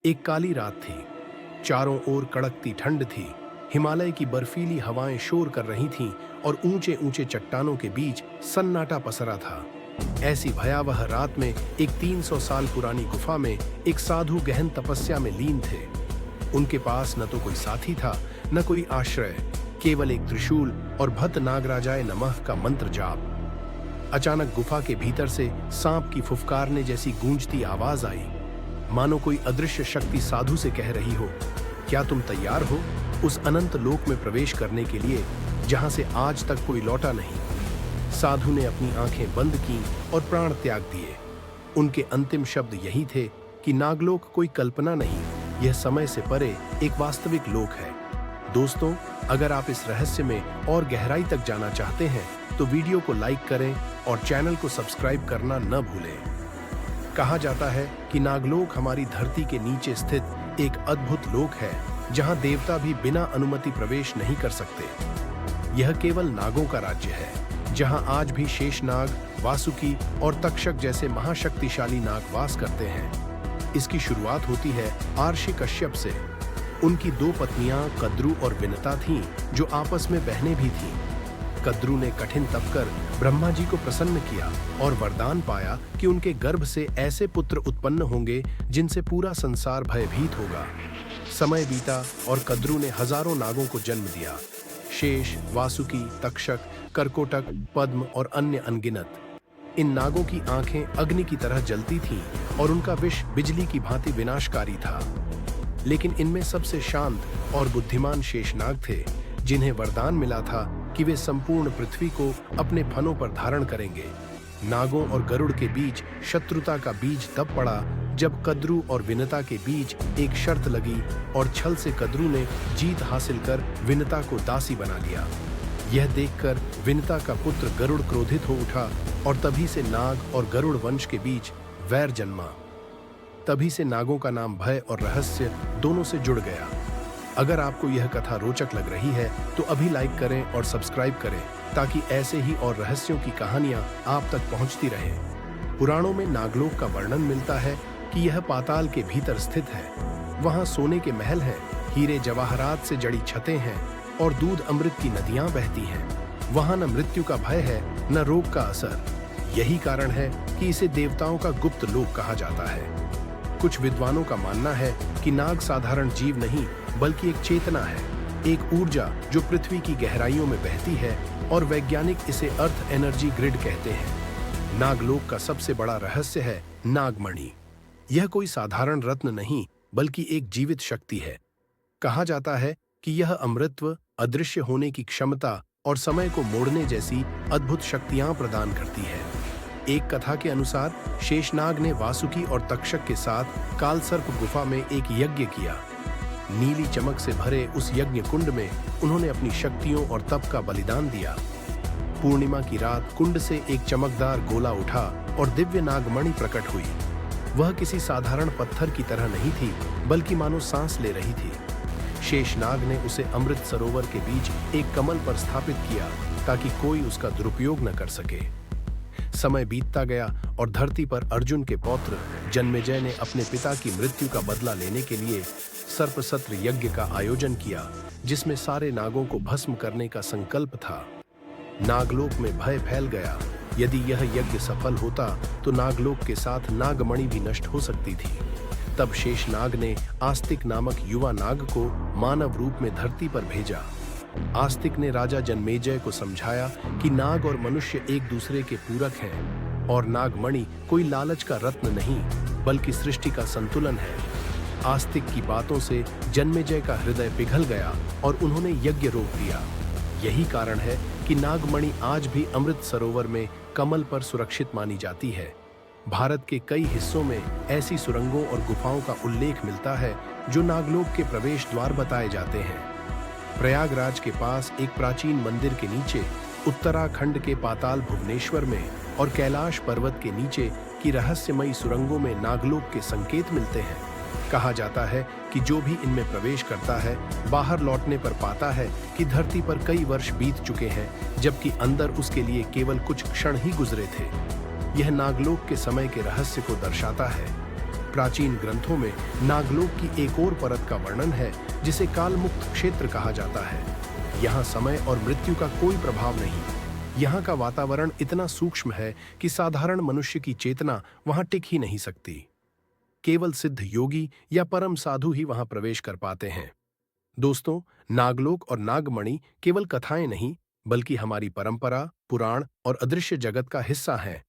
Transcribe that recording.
एक काली रात थी। चारों ओर कड़कती ठंड थी। हिमालय की बर्फीली हवाएं शोर कर रही थीं और ऊंचे ऊंचे चट्टानों के बीच सन्नाटा पसरा था। ऐसी भयावह रात में एक 300 साल पुरानी गुफा में एक साधु गहन तपस्या में लीन थे। उनके पास न तो कोई साथी था, न कोई आश्रय, केवल एक त्रिशूल और भत नागराजाय नमः का मंत्र जाप। अचानक गुफा के भीतर से सांप की फुफकारने जैसी गूंजती आवाज आई, मानो कोई अदृश्य शक्ति साधु से कह रही हो, क्या तुम तैयार हो उस अनंत लोक में प्रवेश करने के लिए जहां से आज तक कोई लौटा नहीं। साधु ने अपनी आंखें बंद की और प्राण त्याग दिए। उनके अंतिम शब्द यही थे कि नागलोक कोई कल्पना नहीं, यह समय से परे एक वास्तविक लोक है। दोस्तों, अगर आप इस रहस्य में और गहराई तक जाना चाहते हैं तो वीडियो को लाइक करें और चैनल को सब्सक्राइब करना न भूलें। कहा जाता है कि नागलोक हमारी धरती के नीचे स्थित एक अद्भुत लोक है जहां देवता भी बिना अनुमति प्रवेश नहीं कर सकते। यह केवल नागों का राज्य है, जहां आज भी शेषनाग, वासुकी और तक्षक जैसे महाशक्तिशाली नाग वास करते हैं। इसकी शुरुआत होती है आर्षि कश्यप से। उनकी दो पत्नियां कद्रु और विनता थीं, जो आपस में बहनें भी थीं। कद्रु ने कठिन तप कर ब्रह्मा जी को प्रसन्न किया और वरदान पाया कि उनके गर्भ से ऐसे पुत्र उत्पन्न होंगे जिनसे पूरा संसार भयभीत होगा। समय बीता और कद्रु ने हजारों नागों को जन्म दिया। शेष, वासुकी, तक्षक, कर्कोटक, पद्म और अन्य अनगिनत। इन नागों की आंखें अग्नि की तरह जलती थीं और उनका विष बिजली की भांति विनाशकारी था। लेकिन इनमें सबसे शांत और बुद्धिमान शेषनाग थे, जिन्हें वरदान मिला था कि वे संपूर्ण पृथ्वी को अपने फनों पर धारण करेंगे। नागों और गरुड़ के बीच शत्रुता का बीज तब पड़ा जब कद्रु और विनता के बीच एक शर्त लगी और छल से कद्रु ने जीत हासिल कर विनता को दासी बना लिया। यह देखकर विनता का पुत्र गरुड़ क्रोधित हो उठा और तभी से नाग और गरुड़ वंश के बीच वैर जन्मा। तभी से नागों का नाम भय और रहस्य दोनों से जुड़ गया। अगर आपको यह कथा रोचक लग रही है तो अभी लाइक करें और सब्सक्राइब करें, ताकि ऐसे ही और रहस्यों की कहानियां आप तक पहुंचती रहें। पुराणों में नागलोक का वर्णन मिलता है कि यह पाताल के भीतर स्थित है। वहां सोने के महल हैं, हीरे जवाहरात से जड़ी छतें हैं और दूध अमृत की नदियां बहती हैं। वहां न मृत्यु का भय है, न रोग का असर। यही कारण है कि इसे देवताओं का गुप्त लोक कहा जाता है। कुछ विद्वानों का मानना है कि नाग साधारण जीव नहीं, बल्कि एक चेतना है, एक ऊर्जा जो पृथ्वी की गहराइयों में बहती है, और वैज्ञानिक इसे अर्थ एनर्जी ग्रिड कहते हैं। नागलोक का सबसे बड़ा रहस्य है नागमणि। यह कोई साधारण रत्न नहीं, बल्कि एक जीवित शक्ति है। कहा जाता है कि यह अमृतत्व, अदृश्य होने की क्षमता और समय को मोड़ने जैसी अद्भुत शक्तियां प्रदान करती है। एक कथा के अनुसार शेषनाग ने वासुकी और तक्षक के साथ कालसर्प गुफा में एक यज्ञ किया। नीली चमक से भरे उस यज्ञ कुंड में उन्होंने अपनी शक्तियों और तप का बलिदान दिया। पूर्णिमा की रात कुंड से एक चमकदार गोला उठा और दिव्य नागमणि प्रकट हुई। वह किसी साधारण पत्थर की तरह नहीं थी, बल्कि मानो सांस ले रही थी। शेषनाग ने उसे अमृत सरोवर के बीच एक कमल पर स्थापित किया, ताकि कोई उसका दुरुपयोग न कर सके। समय बीतता गया और धरती पर अर्जुन के पौत्र जन्मेजय ने अपने पिता की मृत्यु का बदला लेने के लिए सर्पसत्र यज्ञ का आयोजन किया, जिसमें सारे नागों को भस्म करने का संकल्प था। नागलोक में भय फैल गया। यदि यह यज्ञ सफल होता तो नागलोक के साथ नागमणि भी नष्ट हो सकती थी। तब शेषनाग ने आस्तिक नामक युवा नाग को मानव रूप में धरती पर भेजा। आस्तिक ने राजा जन्मेजय को समझाया कि नाग और मनुष्य एक दूसरे के पूरक हैं और नागमणि कोई लालच का रत्न नहीं, बल्कि सृष्टि का संतुलन है। आस्तिक की बातों से जन्मेजय का हृदय पिघल गया और उन्होंने यज्ञ रोक दिया। यही कारण है कि नागमणि आज भी अमृत सरोवर में कमल पर सुरक्षित मानी जाती है। भारत के कई हिस्सों में ऐसी सुरंगों और गुफाओं का उल्लेख मिलता है जो नागलोक के प्रवेश द्वार बताए जाते हैं। प्रयागराज के पास एक प्राचीन मंदिर के नीचे, उत्तराखंड के पाताल भुवनेश्वर में और कैलाश पर्वत के नीचे की रहस्यमयी सुरंगों में नागलोक के संकेत मिलते हैं। कहा जाता है कि जो भी इनमें प्रवेश करता है, बाहर लौटने पर पाता है कि धरती पर कई वर्ष बीत चुके हैं, जबकि अंदर उसके लिए केवल कुछ क्षण ही गुजरे थे। यह नागलोक के समय के रहस्य को दर्शाता है। प्राचीन ग्रंथों में नागलोक की एक और परत का वर्णन है जिसे कालमुक्त क्षेत्र कहा जाता है। यहाँ समय और मृत्यु का कोई प्रभाव नहीं। यहाँ का वातावरण इतना सूक्ष्म है कि साधारण मनुष्य की चेतना वहाँ टिक ही नहीं सकती। केवल सिद्ध योगी या परम साधु ही वहाँ प्रवेश कर पाते हैं। दोस्तों, नागलोक और नागमणि केवल कथाएं नहीं, बल्कि हमारी परंपरा, पुराण और अदृश्य जगत का हिस्सा हैं।